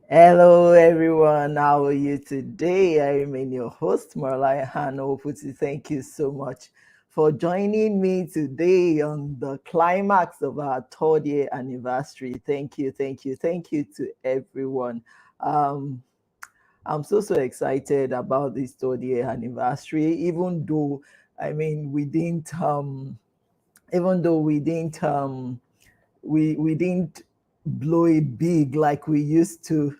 Hello, everyone. How are you today? I remain your host, Marlai Hano Puti. Thank you so much for joining me today on the climax of our third year anniversary. Thank you to everyone. Um, I'm so excited about this third year anniversary, even though we didn't blow it big like we used to.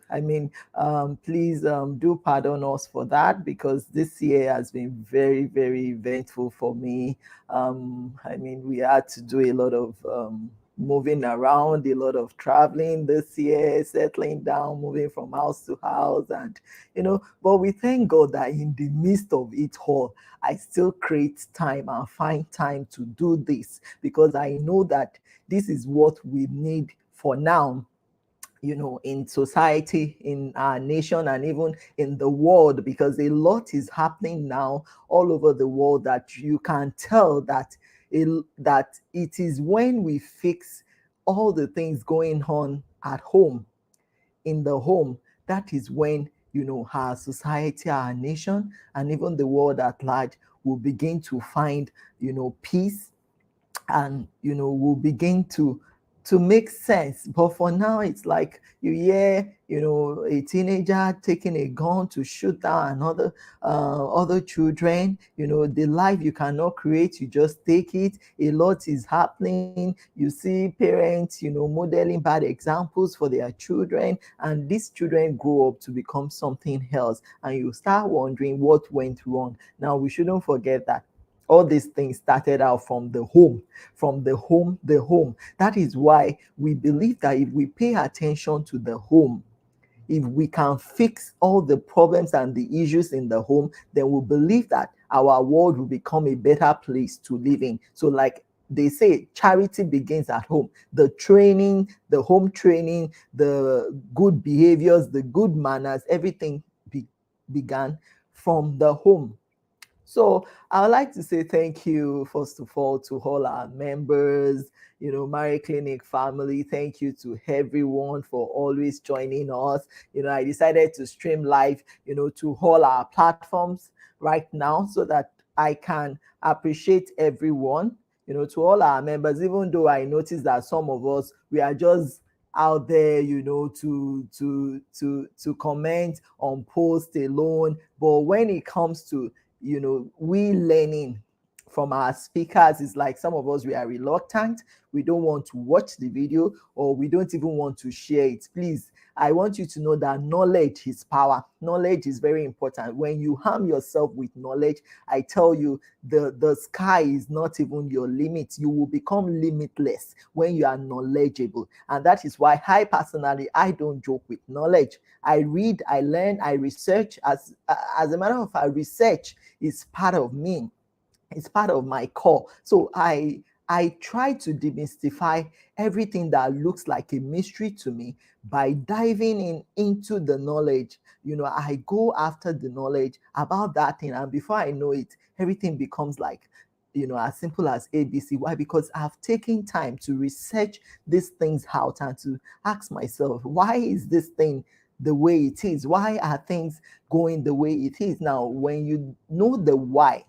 Please do pardon us for that because this year has been very eventful for me. We had to do a lot of moving around, a lot of traveling this year, settling down, moving from house to house, and but we thank God that in the midst of it all, I still create time and find time to do this because I know that this is what we need for now, in society, in our nation, and even in the world, because a lot is happening now all over the world that you can tell that it is when we fix all the things going on at home, in the home, that is when our society, our nation, and even the world at large will begin to find peace, and will begin to make sense. But for now, it's like you hear a teenager taking a gun to shoot down another other children. The life you cannot create, you just take it. A lot is happening. You see parents modeling bad examples for their children, and these children grow up to become something else, and you start wondering what went wrong. Now, we shouldn't forget that all these things started out from the home, the home. That is why we believe that if we pay attention to the home, if we can fix all the problems and the issues in the home, then we believe that our world will become a better place to live in. So, like they say, charity begins at home. The training, the home training, the good behaviors, the good manners, everything began from the home. So I would like to say thank you, first of all, to all our members, Mary Clinic family. Thank you to everyone for always joining us. I decided to stream live, to all our platforms right now so that I can appreciate everyone, to all our members, even though I noticed that some of us, we are just out there, to comment on post alone. But when it comes to we learning from our speakers, is like some of us, we are reluctant, we don't want to watch the video, or we don't even want to share it. Please, I want you to know that knowledge is power. Knowledge is very important. When you harm yourself with knowledge, I tell you, the sky is not even your limit. You will become limitless when you are knowledgeable. And that is why I personally, I don't joke with knowledge. I read, I learn, I research. As a matter of fact, research is part of me. It's part of my core. So I try to demystify everything that looks like a mystery to me by diving into the knowledge. I go after the knowledge about that thing, and before I know it, everything becomes like as simple as ABC. Why? Because I've taken time to research these things out and to ask myself, why is this thing the way it is? Why are things going the way it is? Now, when you know the why,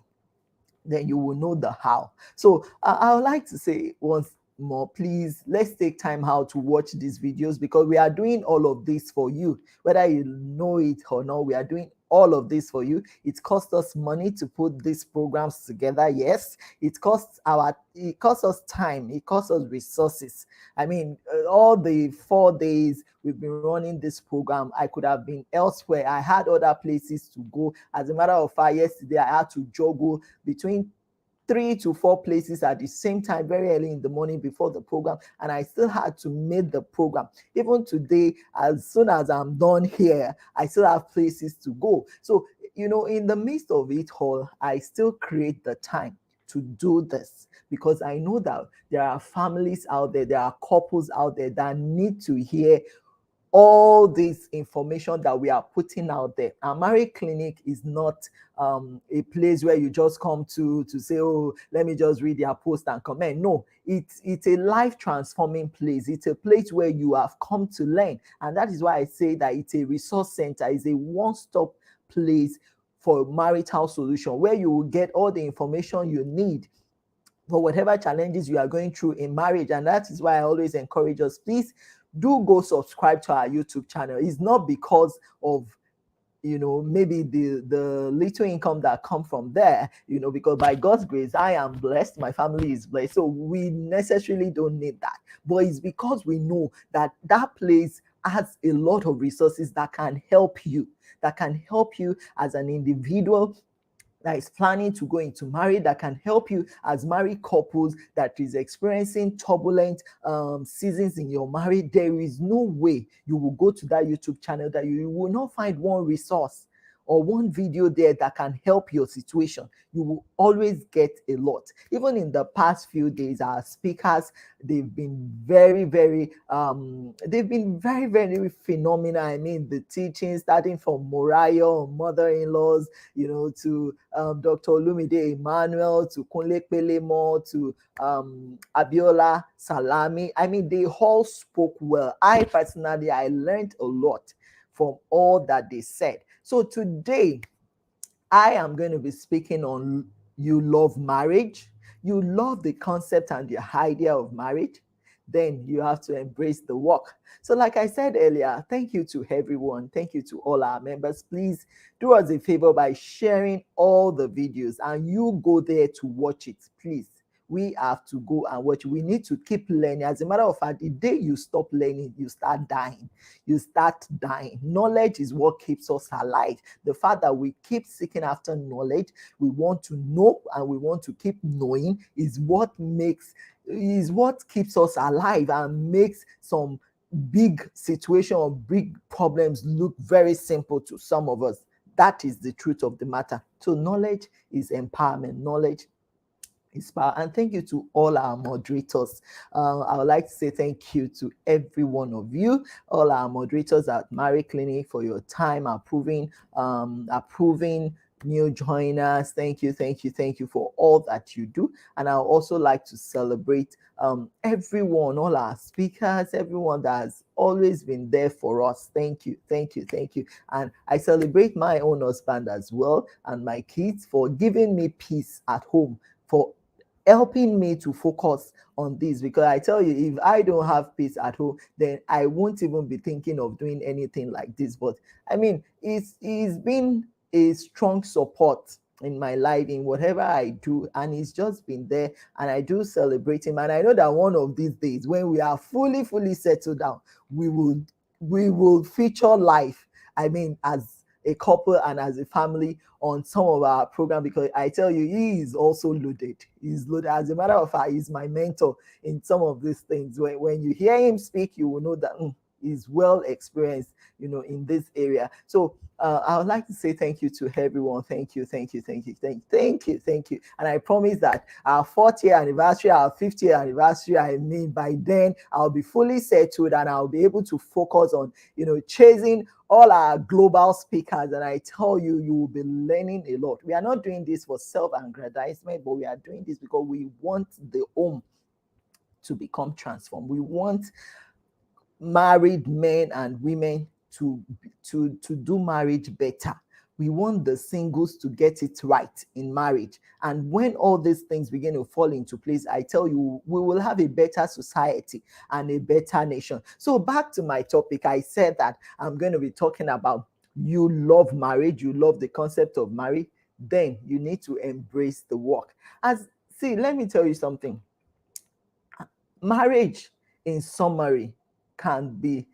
then you will know the how. So I would like to say once more, please, let's take time out to watch these videos, because we are doing all of this for you. Whether you know it or not, we are doing all of this for you. It costs us money to put these programs together. Yes, it costs us time, it costs us resources. All the 4 days we've been running this program, I could have been elsewhere. I had other places to go. As a matter of fact, yesterday I had to juggle between 3 to 4 places at the same time, very early in the morning before the program, and I still had to make the program. Even today, as soon as I'm done here, I still have places to go. So in the midst of it all, I still create the time to do this, because I know that there are families out there, there are couples out there that need to hear all this information that we are putting out there. Our marriage clinic is not a place where you just come to say, oh, let me just read their post and comment. No, it's a life transforming place. It's a place where you have come to learn, and that is why I say that it's a resource center. It's a one-stop place for marital solution, where you will get all the information you need for whatever challenges you are going through in marriage. And that is why I always encourage us, please do go subscribe to our YouTube channel. It's not because of maybe the little income that come from there, because by God's grace I am blessed, my family is blessed, so we necessarily don't need that. But it's because we know that place has a lot of resources that can help you as an individual that is planning to go into marriage, that can help you as married couples that is experiencing turbulent seasons in your marriage. There is no way you will go to that YouTube channel that you will not find one resource or one video there that can help your situation. You will always get a lot. Even in the past few days, our speakers, they've been very, very phenomenal. I mean, the teaching, starting from Moriah, mother-in-laws, to Dr. Olumide Emmanuel, to Kunle Pelemo, to Abiola Salami. I mean, they all spoke well. I personally learned a lot from all that they said. So today, I am going to be speaking on you love marriage, you love the concept and the idea of marriage, then you have to embrace the work. So like I said earlier, thank you to everyone. Thank you to all our members. Please do us a favor by sharing all the videos, and you go there to watch it, please. We have to go and watch. We need to keep learning. As a matter of fact, the day you stop learning, you start dying. Knowledge is what keeps us alive. The fact that we keep seeking after knowledge, we want to know and we want to keep knowing, is what keeps us alive and makes some big situation or big problems look very simple to some of us. That is the truth of the matter. So knowledge is empowerment. Knowledge is power. And thank you to all our moderators. I would like to say thank you to every one of you, all our moderators at Marriage Clinic, for your time approving new joiners. Thank you for all that you do. And I would also like to celebrate everyone, all our speakers, everyone that has always been there for us. Thank you. And I celebrate my own husband as well, and my kids, for giving me peace at home, for helping me to focus on this, because I tell you, if I don't have peace at home, then I won't even be thinking of doing anything like this. But I mean, it's been a strong support in my life, in whatever I do, and he's just been there, and I do celebrate him. And I know that one of these days, when we are fully settled down, we will feature life, I mean, as a couple and as a family, on some of our program, because I tell you, he is also loaded. He's loaded. As a matter of fact, he's my mentor in some of these things. When you hear him speak, you will know that he's well experienced, in this area. So I would like to say thank you to everyone. Thank you. And I promise that our 4th year anniversary, our 5th year anniversary, I mean, by then I'll be fully settled and I'll be able to focus on, chasing all our global speakers. And I tell you, you will be learning a lot. We are not doing this for self-aggrandizement, but we are doing this because we want the home to become transformed. We want married men and women to do marriage better. We want the singles to get it right in marriage. And when all these things begin to fall into place, I tell you, we will have a better society and a better nation. So back to my topic, I said that I'm going to be talking about you love marriage, you love the concept of marriage, then you need to embrace the work. Let me tell you something. Marriage, in summary, can be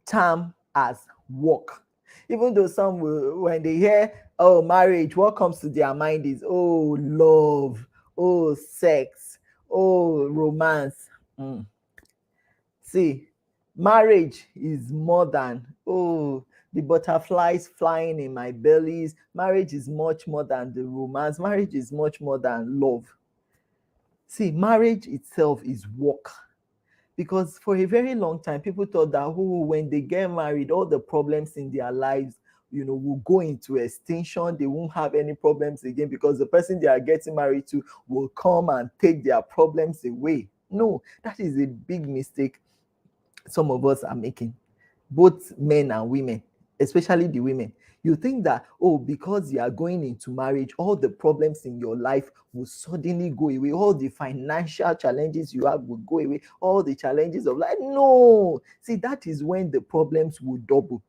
termed as work. Even though some will, when they hear, oh, marriage, what comes to their mind is, oh, love, oh, sex, oh, romance. See, marriage is more than, oh, the butterflies flying in my bellies. Marriage is much more than the romance. Marriage is much more than love. See, marriage itself is work. Because for a very long time, people thought that when they get married, all the problems in their lives, will go into extinction. They won't have any problems again because the person they are getting married to will come and take their problems away. No, that is a big mistake some of us are making, both men and women, especially the women. You think that, oh, because you are going into marriage, all the problems in your life will suddenly go away. All the financial challenges you have will go away. All the challenges of life. No. See, that is when the problems will double.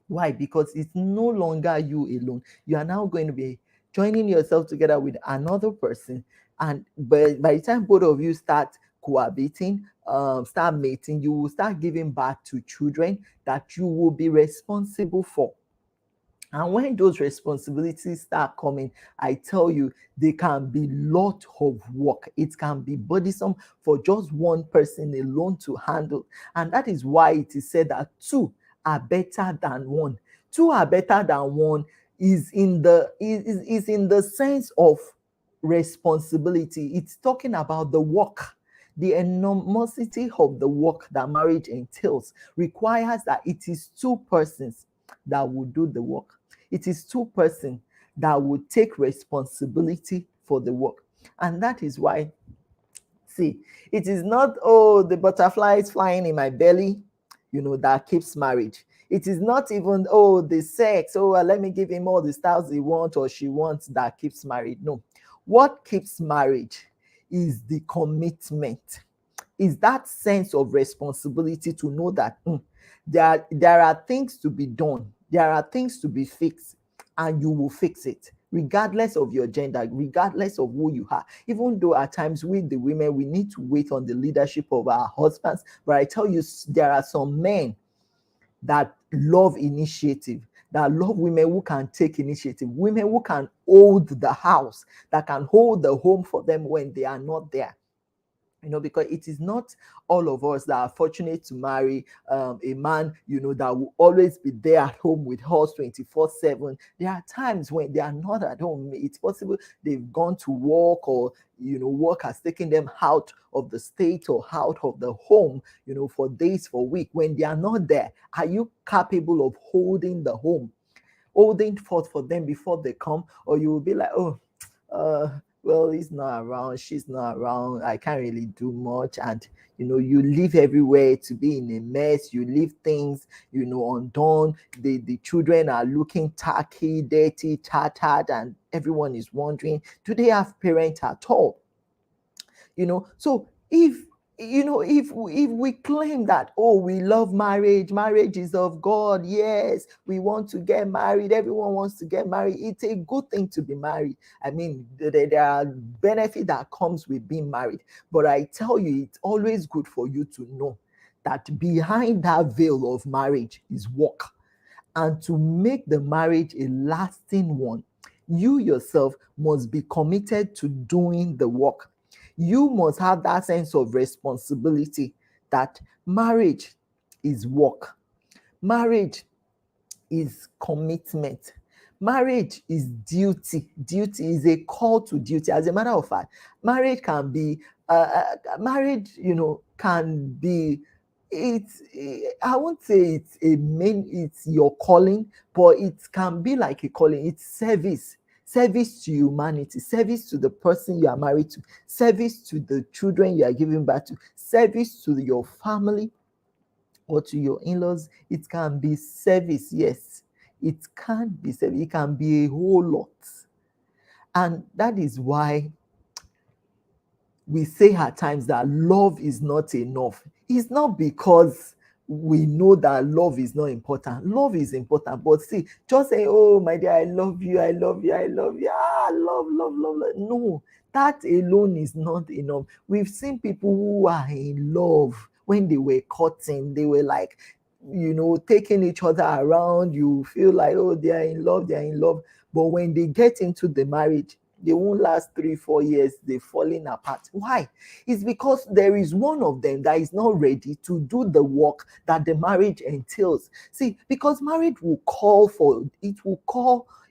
Why? Because it's no longer you alone. You are now going to be joining yourself together with another person. And by the time both of you start cohabiting, start mating, you will start giving birth to children that you will be responsible for. And when those responsibilities start coming, I tell you, they can be lot of work. It can be burdensome for just one person alone to handle. And that is why it is said that two are better than one. Two are better than one is in the sense of responsibility. It's talking about the work. The enormosity of the work that marriage entails requires that it is two persons that will do the work. It is two persons that will take responsibility for the work. And that is why, see, it is not, oh, the butterflies flying in my belly, that keeps marriage. It is not even, oh, the sex, oh, let me give him all the styles he wants or she wants, that keeps marriage. No. What keeps marriage is the commitment, is that sense of responsibility to know that there are things to be done, there are things to be fixed, and you will fix it regardless of your gender, regardless of who you are. Even though at times we, the women, we need to wait on the leadership of our husbands, but I tell you, there are some men that love initiative, that love women who can take initiative, women who can hold the house, that can hold the home for them when they are not there. Because it is not all of us that are fortunate to marry a man, that will always be there at home with us 24/7. There are times when they are not at home. It's possible they've gone to work, or, work has taken them out of the state or out of the home, for days, for weeks. When they are not there, are you capable of holding the home, holding forth for them before they come? Or you will be like, oh, well, he's not around, she's not around, I can't really do much. And you leave everywhere to be in a mess, you leave things undone. The children are looking tacky, dirty, tattered, and everyone is wondering, do they have parents at all? So if we claim that, oh, we love marriage is of God, yes, we want to get married, everyone wants to get married, it's a good thing to be married. I mean, there are benefits that comes with being married, but I tell you, it's always good for you to know that behind that veil of marriage is work. And to make the marriage a lasting one, you yourself must be committed to doing the work. You must have that sense of responsibility that marriage is work. Marriage is commitment. Marriage is duty. Duty is a call to duty. As a matter of fact, marriage can be, can be, I won't say it's your calling, but it can be like a calling. It's service to humanity, service to the person you are married to, service to the children you are giving birth to, service to your family or to your in-laws. It can be service, yes. It can be service. It can be a whole lot. And that is why we say at times that love is not enough. It's not because we know that love is not important. Love is important, but see, just say, oh, my dear, I love you, I love you, I love you. Love, love, love, love. No, that alone is not enough. We've seen people who are in love when they were courting, they were like, taking each other around. You feel like, oh, they are in love, they are in love. But when they get into the marriage, they won't last 3-4 years, they're falling apart. Why? It's because there is one of them that is not ready to do the work that the marriage entails. See, because marriage will call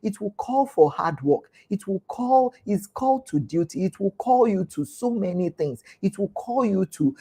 it will call for hard work. It's called to duty. It will call you to so many things. It will call you to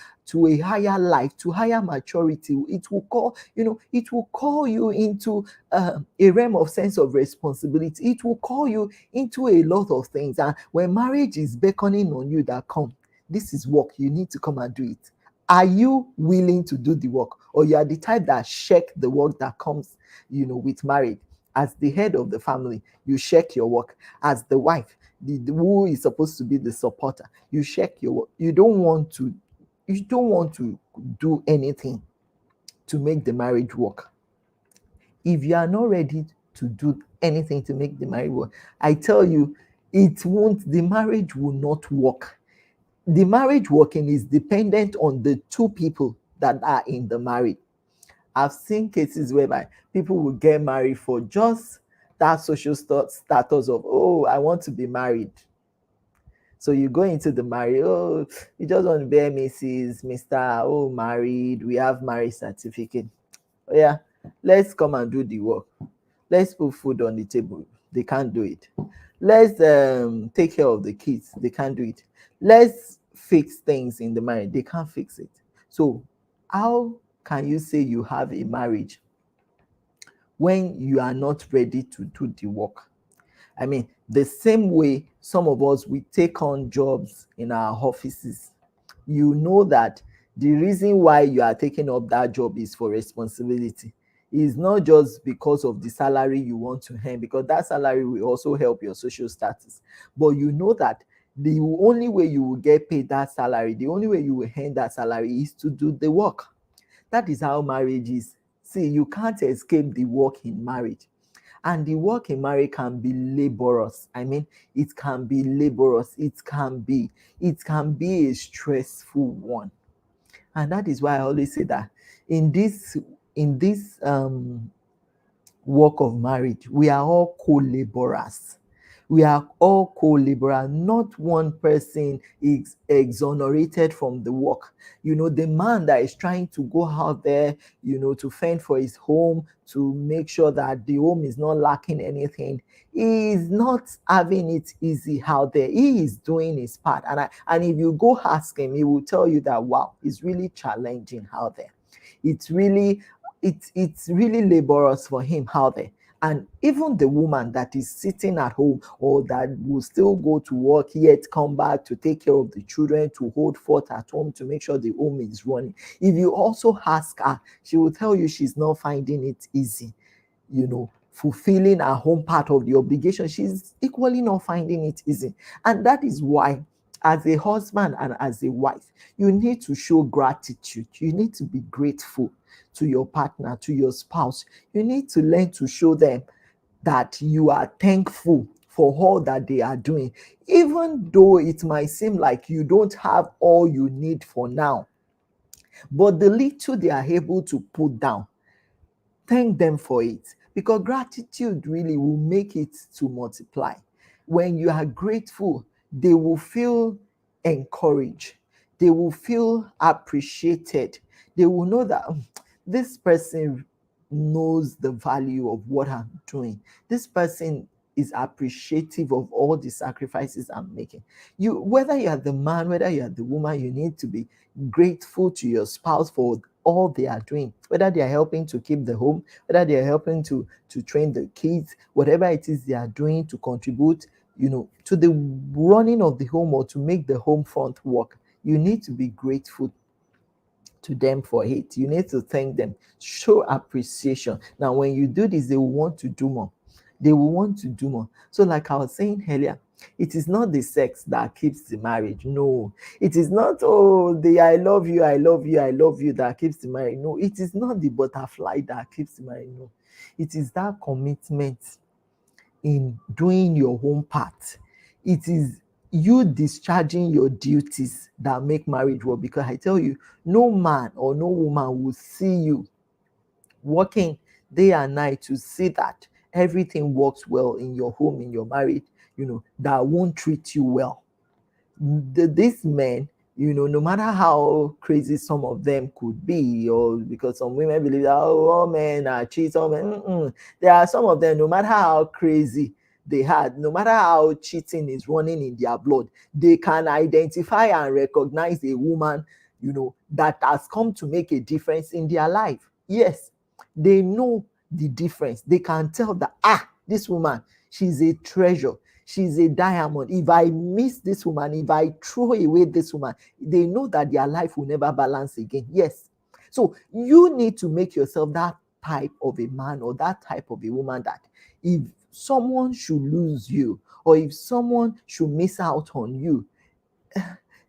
a higher life, to higher maturity. It will call, it will call you into a realm of sense of responsibility. It will call you into a lot of things. And when marriage is beckoning on you that come, this is work, you need to come and do it. Are you willing to do the work? Or you are the type that check the work that comes, with marriage? As the head of the family, you check your work. As the wife, who is supposed to be the supporter, you check your work. You don't want to do anything to make the marriage work. If you are not ready to do anything to make the marriage work, I tell you, the marriage will not work. The marriage working is dependent on the two people that are in the marriage. I've seen cases whereby people will get married for just that social status of, oh, I want to be married. So you go into the marriage, oh, you just want to be Mrs. Mr. Oh, married, we have marriage certificate. Oh, yeah, let's come and do the work. Let's put food on the table. They can't do it. Let's take care of the kids. They can't do it. Let's fix things in the marriage. They can't fix it. So how can you say you have a marriage when you are not ready to do the work? I mean, the same way some of us, we take on jobs in our offices. You know that the reason why you are taking up that job is for responsibility. It's not just because of the salary you want to earn, because that salary will also help your social status. But you know that the only way you will get paid that salary, the only way you will earn that salary is to do the work. That is how marriage is. See, you can't escape the work in marriage. And the work in marriage can be laborious. I mean, it can be laborious. It can be a stressful one. And that is why I always say that in this work of marriage, we are all co-laborers. We are all co-laborers. Not one person is exonerated from the work. The man that is trying to go out there, to fend for his home, to make sure that the home is not lacking anything, he is not having it easy out there. He is doing his part. And if you go ask him, he will tell you that, wow, it's really challenging out there. It's really laborious for him out there. And even the woman that is sitting at home, or that will still go to work yet come back to take care of the children, to hold forth at home, to make sure the home is running, if you also ask her, she will tell you she's not finding it easy, fulfilling her home part of the obligation. She's equally not finding it easy. And that is why, as a husband and as a wife, you need to show gratitude. You need to be grateful to your partner, to your spouse. You need to learn to show them that you are thankful for all that they are doing, even though it might seem like you don't have all you need for now. But the little they are able to put down, thank them for it, because gratitude really will make it to multiply. When you are grateful, they will feel encouraged. They will feel appreciated. They will know that this person knows the value of what I'm doing. This person is appreciative of all the sacrifices I'm making. Whether you are the man, whether you are the woman, you need to be grateful to your spouse for all they are doing, whether they are helping to keep the home, whether they are helping to train the kids, whatever it is they are doing to contribute, to the running of the home, or to make the home front work. You need to be grateful to them for it. You need to thank them, show appreciation. Now, when you do this, they will want to do more. They will want to do more. So, like I was saying earlier, it is not the sex that keeps the marriage. No, it is not, the I love you, I love you, I love you that keeps the marriage. No, it is not the butterfly that keeps the marriage. No, it is that commitment in doing your own part. It is you discharging your duties that make marriage work. Because I tell you, no man or no woman will see you working day and night to see that everything works well in your home, in your marriage, that won't treat you well. These men, no matter how crazy some of them could be, or because some women believe that, oh, all men are cheats, all men, there are some of them, no matter how crazy they had, no matter how cheating is running in their blood, they can identify and recognize a woman, that has come to make a difference in their life. Yes, they know the difference. They can tell that, this woman, she's a treasure. She's a diamond. If I miss this woman, if I throw away this woman, they know that their life will never balance again. Yes. So you need to make yourself that type of a man or that type of a woman that if someone should lose you, or if someone should miss out on you,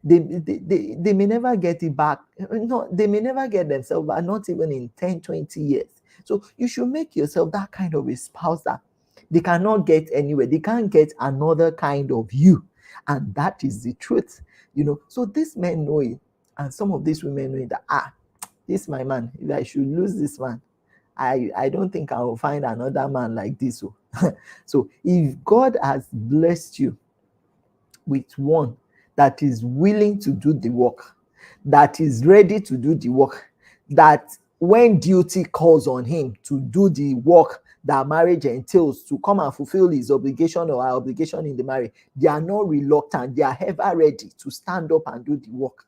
they may never get it back. No, they may never get themselves back, not even in 10, 20 years. So you should make yourself that kind of a spouse that they cannot get anywhere. They can't get another kind of you. And that is the truth. So these men know it. And some of these women know that, this my man. If I should lose this man, I don't think I will find another man like this. So if God has blessed you with one that is willing to do the work, that is ready to do the work, that when duty calls on him to do the work that marriage entails, to come and fulfill his obligation or our obligation in the marriage, they are not reluctant, they are ever ready to stand up and do the work.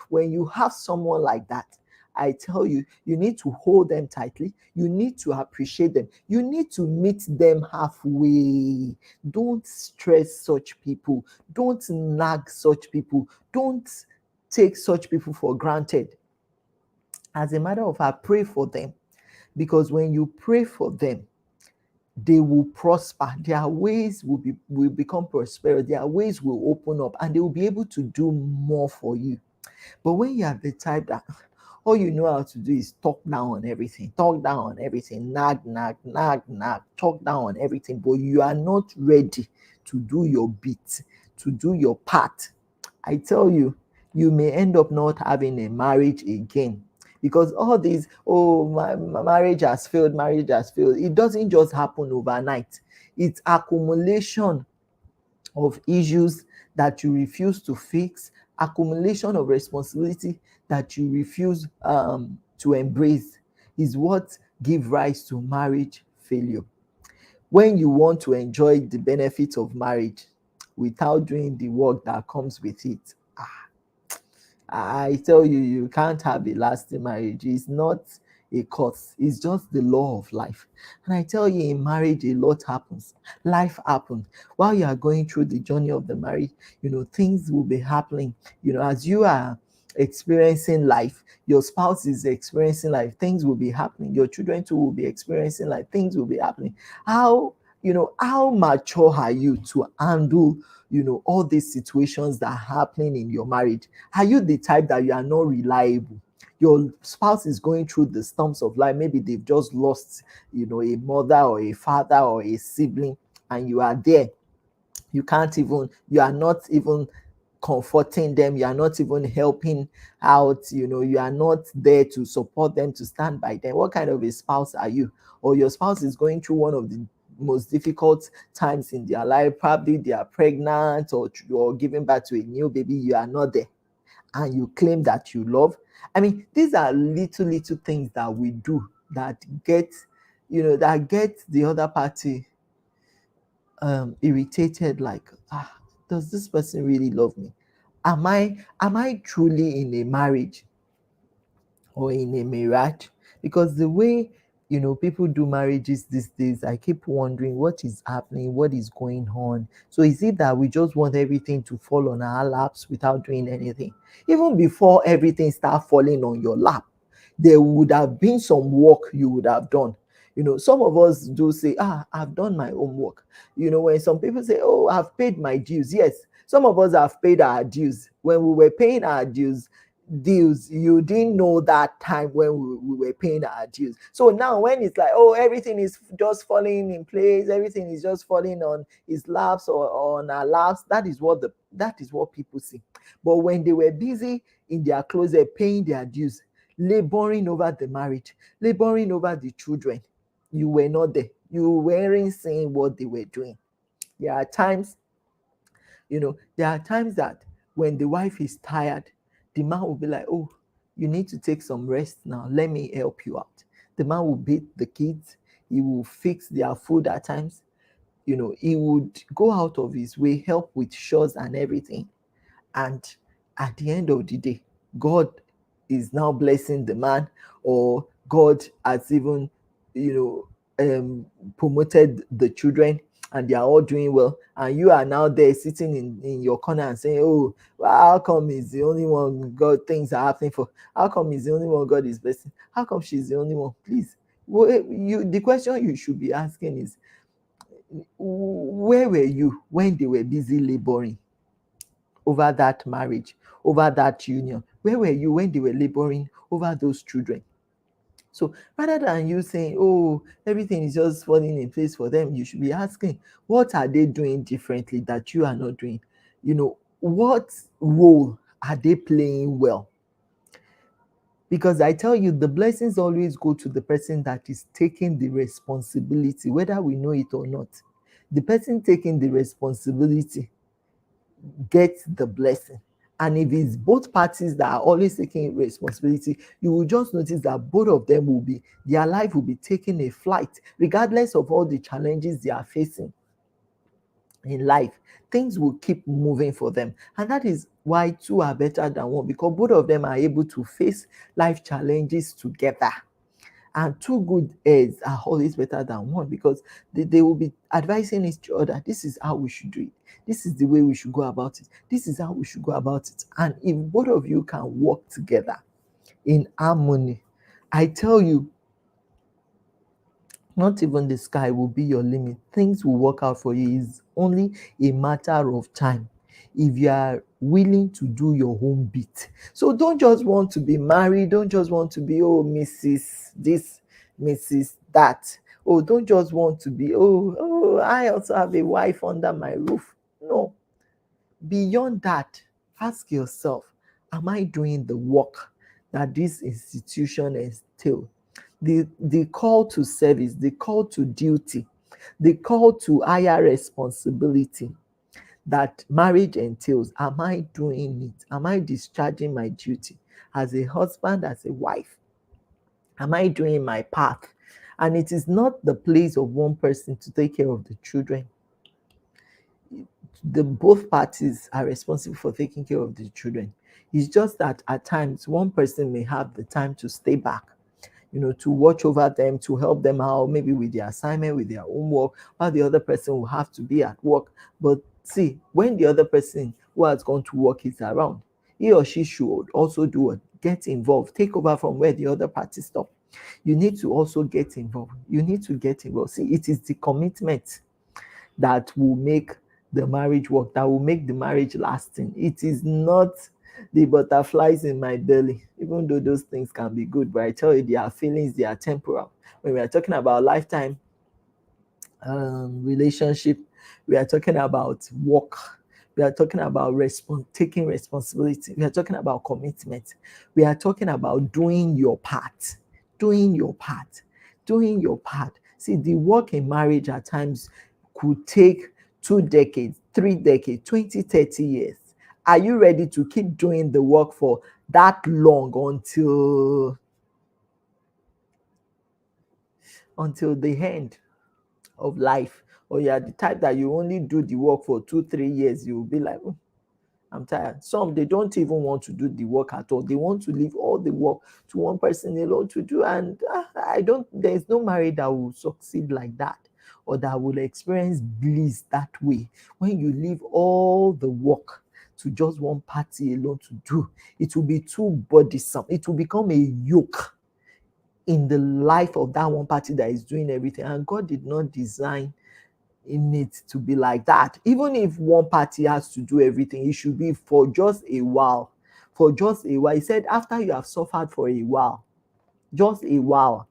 When you have someone like that, I tell you, you need to hold them tightly. You need to appreciate them. You need to meet them halfway. Don't stress such people. Don't nag such people. Don't take such people for granted. As a matter of fact, pray for them. Because when you pray for them, they will prosper. Their ways will become prosperous. Their ways will open up, and they will be able to do more for you. But when you are the type that all you know how to do is talk down on everything, nag, nag, nag, nag, talk down on everything, but you are not ready to do your bit, to do your part, I tell you, you may end up not having a marriage again. Because all these, my marriage has failed, it doesn't just happen overnight. It's accumulation of issues that you refuse to fix, accumulation of responsibility that you refuse to embrace, is what give rise to marriage failure. When you want to enjoy the benefits of marriage without doing the work that comes with it, I tell you, you can't have a lasting marriage. It's not a curse, it's just the law of life. And I tell you, in marriage, a lot happens. Life happens. While you are going through the journey of the marriage, things will be happening. As you are experiencing life, your spouse is experiencing life, things will be happening. Your children too will be experiencing life, things will be happening. How mature are you to handle all these situations that are happening in your marriage? Are you the type that you are not reliable? Your spouse is going through the storms of life. Maybe they've just lost a mother or a father or a sibling, and you are there. You are not even comforting them. You are not even helping out. You are not there to support them, to stand by them. What kind of a spouse are you? Or your spouse is going through one of the most difficult times in their life. Probably they are pregnant or giving birth to a new baby. You are not there, and you claim that you love. I mean, these are little things that we do that get the other party irritated. Like, does this person really love me? Am I truly in a marriage or in a mirage? Because the way people do marriages these days, I keep wondering what is happening, what is going on. So is it that we just want everything to fall on our laps without doing anything? Even before everything start falling on your lap, there would have been some work you would have done. Some of us do say, I've done my homework. When some people say, oh, I've paid my dues. Yes, some of us have paid our dues. When we were paying our dues, you didn't know that time when we were paying our dues. So now when it's like, oh, everything is just falling in place, everything is just falling on his laps or on our laps, that is what people see. But when they were busy in their closet paying their dues, laboring over the marriage, laboring over the children, you were not there. You weren't seeing what they were doing. There are times that when the wife is tired, the man will be like, oh, you need to take some rest now. Let me help you out. The man will beat the kids. He will fix their food at times. He would go out of his way, help with chores and everything. And at the end of the day, God is now blessing the man, or God has even, promoted the children, and they are all doing well, and you are now there sitting in your corner and saying, oh, well, how come he's the only one God things are happening for? How come he's the only one God is blessing? How come she's the only one? Please, the question you should be asking is, where were you when they were busy laboring over that marriage, over that union? Where were you when they were laboring over those children? So rather than you saying, oh, everything is just falling in place for them, you should be asking, what are they doing differently that you are not doing? What role are they playing well? Because I tell you, the blessings always go to the person that is taking the responsibility, whether we know it or not. The person taking the responsibility gets the blessing. And if it's both parties that are always taking responsibility, you will just notice that both of them their life will be taking a flight, regardless of all the challenges they are facing in life. Things will keep moving for them. And that is why two are better than one, because both of them are able to face life challenges together. And two good heads are always better than one, because they will be advising each other. This is how we should do it. This is the way we should go about it. This is how we should go about it. And if both of you can work together in harmony, I tell you, not even the sky will be your limit. Things will work out for you. It's only a matter of time if you are willing to do your own bit. So don't just want to be married. Don't just want to be, oh, Mrs. this, Mrs. that. Oh, don't just want to be, oh, I also have a wife under my roof. No. Beyond that, ask yourself, am I doing the work that this institution entails? The call to service, the call to duty, the call to higher responsibility that marriage entails. Am I doing it? Am I discharging my duty as a husband, as a wife? Am I doing my part? And it is not the place of one person to take care of the children. Both parties are responsible for taking care of the children. It's just that at times one person may have the time to stay back, to watch over them, to help them out, maybe with their assignment, with their homework, while the other person will have to be at work. But see, when the other person who has gone to work is around, he or she should also do it. Get involved, take over from where the other party stopped. You need to also get involved. You need to get involved. See, it is the commitment that will make the marriage work, that will make the marriage lasting. It is not the butterflies in my belly, even though those things can be good, but I tell you, they are feelings, they are temporal. When we are talking about lifetime relationship, we are talking about work, we are talking about taking responsibility, we are talking about commitment, we are talking about doing your part. See, the work in marriage at times could take 2 decades, 3 decades, 20, 30 years. Are you ready to keep doing the work for that long until the end of life? Or you are the type that you only do the work for 2, 3 years, you will be like, I'm tired. Some, they don't even want to do the work at all. They want to leave all the work to one person alone to do. And there's no marriage that will succeed like that, or that will experience bliss that way. When you leave all the work to just one party alone to do, it will be too burdensome. It will become a yoke in the life of that one party that is doing everything. And God did not design in it to be like that. Even if one party has to do everything, it should be for just a while. For just a while. He said, after you have suffered for a while, just a while,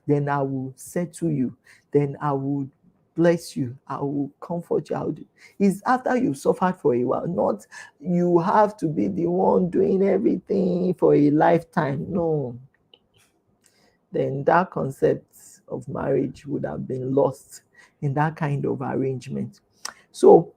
then I will settle you. Then I will bless you. I will comfort you. It's after you've suffered for a while, not you have to be the one doing everything for a lifetime. No. Then that concept of marriage would have been lost in that kind of arrangement. So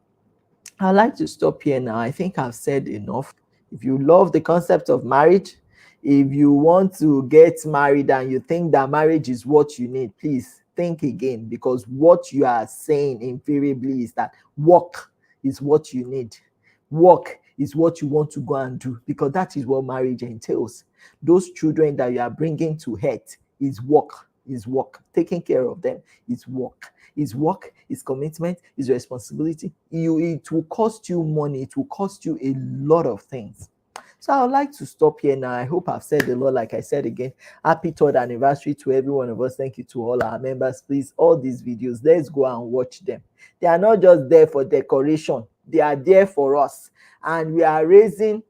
I'd like to stop here now. I think I've said enough. If you love the concept of marriage, if you want to get married and you think that marriage is what you need, please think again, because what you are saying invariably is that work is what you need. Work is what you want to go and do, because that is what marriage entails. Those children that you are bringing to earth is work, is work. Taking care of them is work. Is work, is commitment, is responsibility. It will cost you money, it will cost you a lot of things. So I would like to stop here now. I hope I've said a lot. Like I said again, happy third anniversary to every one of us. Thank you to all our members. Please, all these videos, let's go and watch them. They are not just there for decoration, they are there for us. And we are raising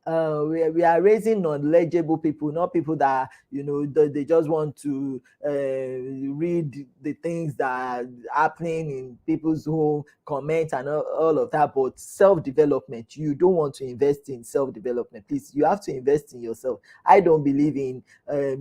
we are raising knowledgeable people, not people that they just want to read the things that are happening in people's home, comment and all of that. But self-development, you don't want to invest in self-development. Please, you have to invest in yourself. I don't believe in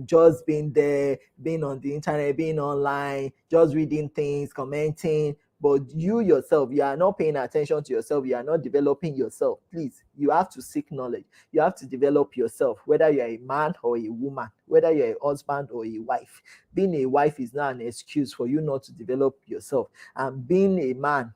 just being there, being on the internet, being online, just reading things, commenting. But you yourself, you are not paying attention to yourself, you are not developing yourself. Please, you have to seek knowledge. You have to develop yourself, whether you're a man or a woman, whether you're a husband or a wife. Being a wife is not an excuse for you not to develop yourself. And being a man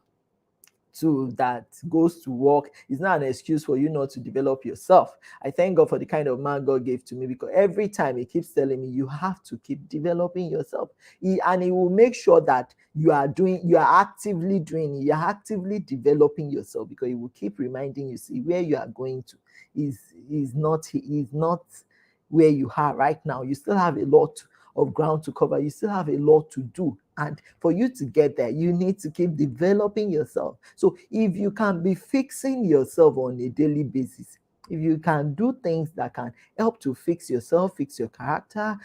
too that goes to work is not an excuse for you not to develop yourself. I thank God for the kind of man God gave to me, because every time he keeps telling me you have to keep developing yourself. And he will make sure that you are actively developing yourself, because he will keep reminding you, see, where you are going to is not where you are right now. You still have a lot of ground to cover. You still have a lot to do. And for you to get there, you need to keep developing yourself. So if you can be fixing yourself on a daily basis, if you can do things that can help to fix yourself, fix your character,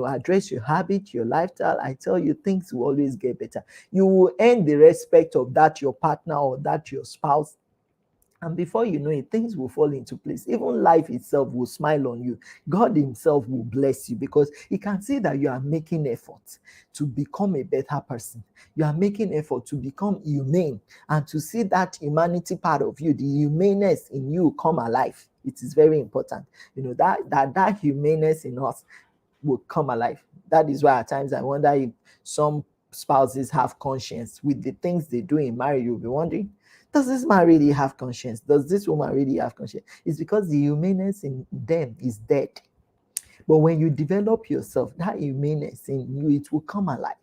address your habit, your lifestyle, I tell you, things will always get better. You will earn the respect of that your partner or that your spouse. And before you know it, things will fall into place. Even life itself will smile on you. God himself will bless you, because he can see that you are making effort to become a better person. You are making effort to become humane, and to see that humanity part of you, the humaneness in you, come alive. It is very important. That humaneness in us will come alive. That is why at times I wonder if some spouses have conscience with the things they do in marriage. You'll be wondering, does this man really have conscience? Does this woman really have conscience? It's because the humaneness in them is dead. But when you develop yourself, that humaneness in you, it will come alive.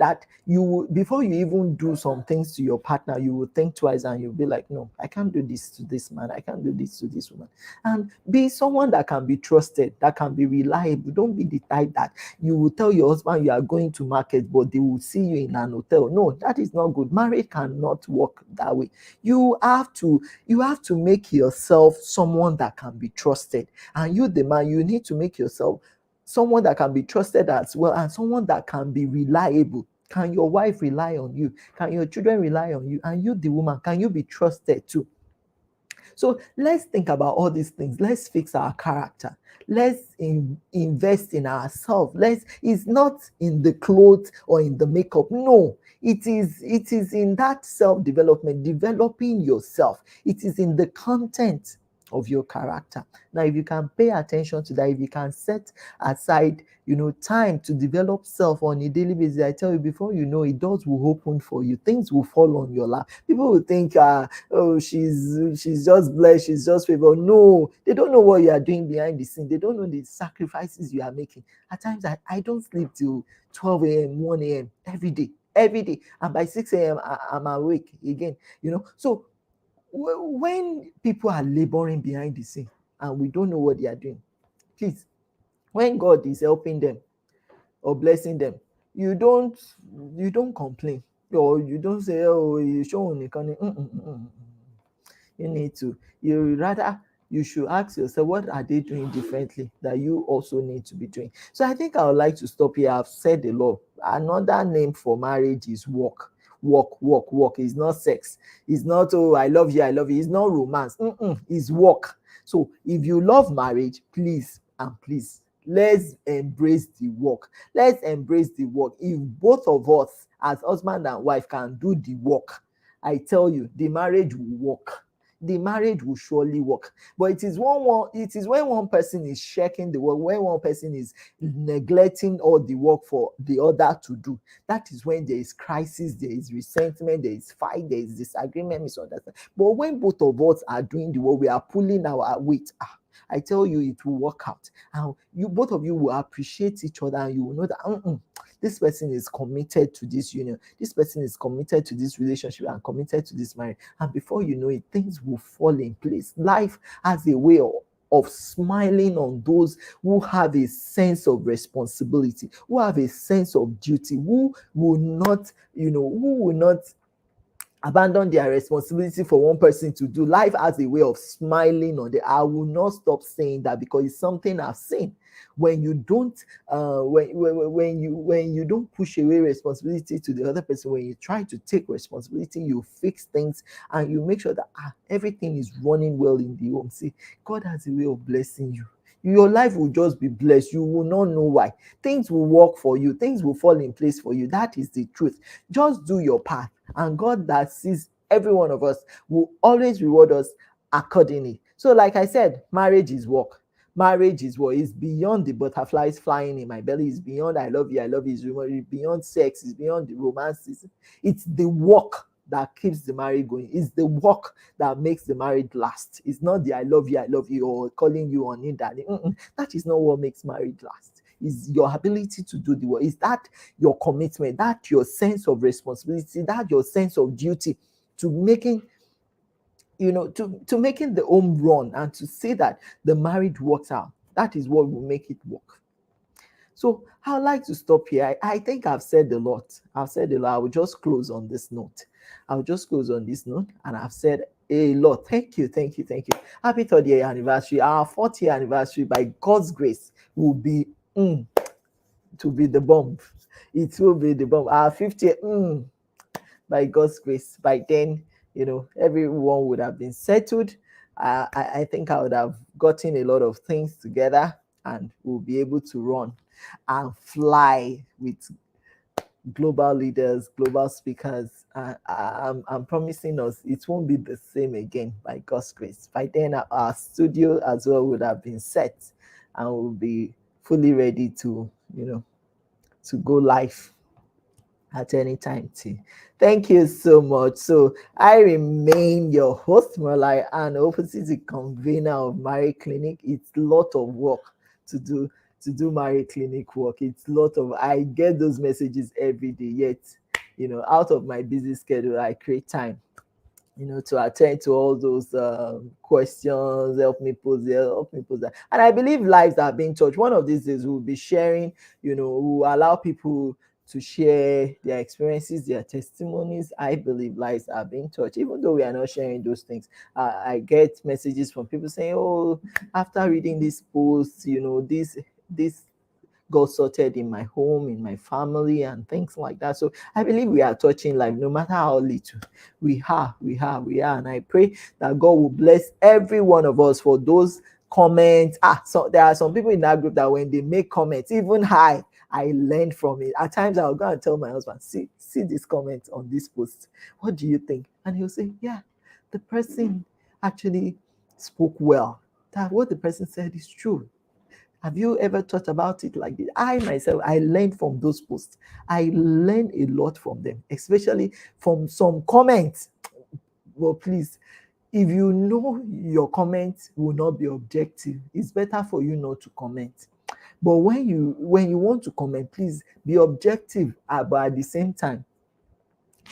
That you, before you even do some things to your partner, you will think twice and you'll be like, no, I can't do this to this man, I can't do this to this woman. And be someone that can be trusted, that can be reliable. Don't be the type that you will tell your husband you are going to market, but they will see you in an hotel. No, that is not good. Marriage cannot work that way. You have to make yourself someone that can be trusted. And you, the man, you need to make yourself someone that can be trusted as well, and someone that can be reliable. Can your wife rely on you? Can your children rely on you? And you, the woman, can you be trusted too? So let's think about all these things. Let's fix our character. Let's invest in ourselves. It's not in the clothes or in the makeup. No, it is in that self-development, developing yourself. It is in the content of your character. Now, if you can pay attention to that, if you can set aside, time to develop self on a daily basis, I tell you, before you know it, doors will open for you. Things will fall on your lap. People will think, oh, she's just blessed, she's just favored. No, they don't know what you are doing behind the scene. They don't know the sacrifices you are making. At times, I don't sleep till 12 a.m., 1 a.m. every day. And by 6 a.m., I'm awake again. So when people are laboring behind the scene and we don't know what they are doing, please, when God is helping them or blessing them, you don't complain, or you don't say, oh, you show me. You need to, you should ask yourself, what are they doing differently that you also need to be doing? So I think I would like to stop here. I've said a lot. Another name for marriage is work. Work is not sex. It's not, oh, I love you. It's not romance. It's work. So if you love marriage, please let's embrace the work. If both of us as husband and wife can do the work, I tell you, the marriage will work. the marriage will surely work. But it is when one person is shaking the work, when one person is neglecting all the work for the other to do, that is when there is crisis, there is resentment, there is fight, there is disagreement, misunderstanding. But when both of us are doing the work, we are pulling our weight. I tell you, it will work out. And you, both of you, will appreciate each other, and you will know that this person is committed to this union. This person is committed to this relationship and committed to this marriage. And before you know it, things will fall in place. Life has a way of smiling on those who have a sense of responsibility, who have a sense of duty, who will not, abandon their responsibility for one person to do. Life has a way of smiling on them. I will not stop saying that because it's something I've seen. When you don't when you don't push away responsibility to the other person, when you try to take responsibility, you fix things and you make sure that everything is running well in the home. See, God has a way of blessing you. Your life will just be blessed. You will not know why. Things will work for you. Things will fall in place for you. That is the truth. Just do your part, and God that sees every one of us will always reward us accordingly. So, like I said, marriage is work. Marriage is what is beyond the butterflies flying in my belly. It's beyond I love you, it's beyond sex, it's beyond the romances. It's the work that keeps the marriage going. It's the work that makes the marriage last. It's not the I love you, or calling you on it. That is not what makes marriage last. Is your ability to do the work. Is that your commitment, that your sense of responsibility, that your sense of duty to making to making the home run, and to say that the marriage works out. That is what will make it work. So I'd like to stop here. I think I've said a lot. I will just close on this note. And I've said a lot. Thank you. Happy 3rd year anniversary. Our 4th year anniversary, by God's grace, will be to be the bomb. It will be the bomb. Our 5th year, by God's grace, by then, everyone would have been settled. I think I would have gotten a lot of things together, and we'll be able to run and fly with global leaders, global speakers. I'm promising us it won't be the same again, by God's grace. By then, our studio as well would have been set, and we'll be fully ready to go live at any time too. Thank you so much. So I remain your host, Malai, and opposite the convener of Marriage Clinic. It's a lot of work to do Marriage Clinic work. It's a lot of, I get those messages every day, yet out of my busy schedule, I create time to attend to all those questions, help me pose that. And I believe lives are being touched. One of these days we'll be sharing, we'll allow people to share their experiences, their testimonies. I believe lives are being touched, even though we are not sharing those things. I get messages from people saying, "Oh, after reading this post, this got sorted in my home, in my family," and things like that. So I believe we are touching life, no matter how little. We are. And I pray that God will bless every one of us for those comments. So there are some people in that group that when they make comments, even high, I learned from it. At times I'll go and tell my husband, see this comment on this post. What do you think? And he'll say, yeah, the person actually spoke well. That what the person said is true. Have you ever thought about it like this? I myself, I learned from those posts. I learned a lot from them, especially from some comments. Well, please, if you know your comments will not be objective, it's better for you not to comment. But when you want to comment, please be objective, but at the same time,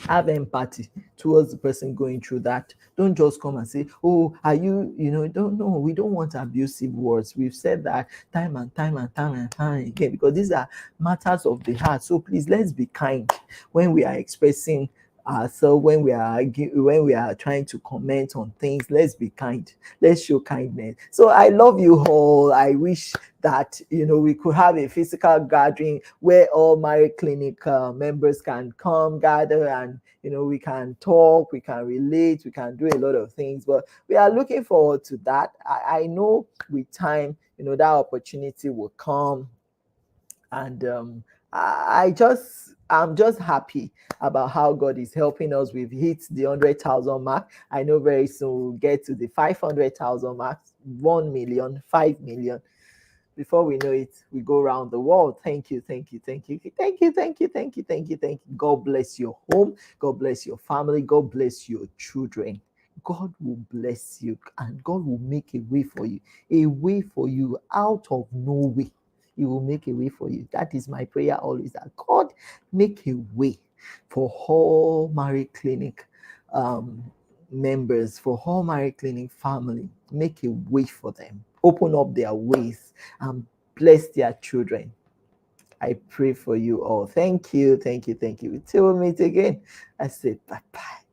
have empathy towards the person going through that. Don't just come and say, oh, are you, don't know. We don't want abusive words. We've said that time and time again, because these are matters of the heart. So please, let's be kind when we are expressing ourselves, when we are trying to comment on things. Let's be kind. Let's show kindness. So I love you all. I wish that we could have a physical gathering where all Marriage Clinic members can come gather, and we can talk, we can relate, we can do a lot of things. But we are looking forward to that. I know with time that opportunity will come. And I'm just happy about how God is helping us. We've hit the 100,000 mark. I know very soon we'll get to the 500,000 mark, 1 million, 5 million. Before we know it, we go around the world. Thank you, thank you, thank you, thank you, thank you, thank you, thank you, thank you. God bless your home. God bless your family. God bless your children. God will bless you, and God will make a way for you out of no way. He will make a way for you. That is my prayer always, that God make a way for all married clinic um, members, for all married clinic family. Make a way for them. Open up their ways and bless their children. I pray for you all. Thank you, thank you, thank you. Till we meet again, I say bye bye.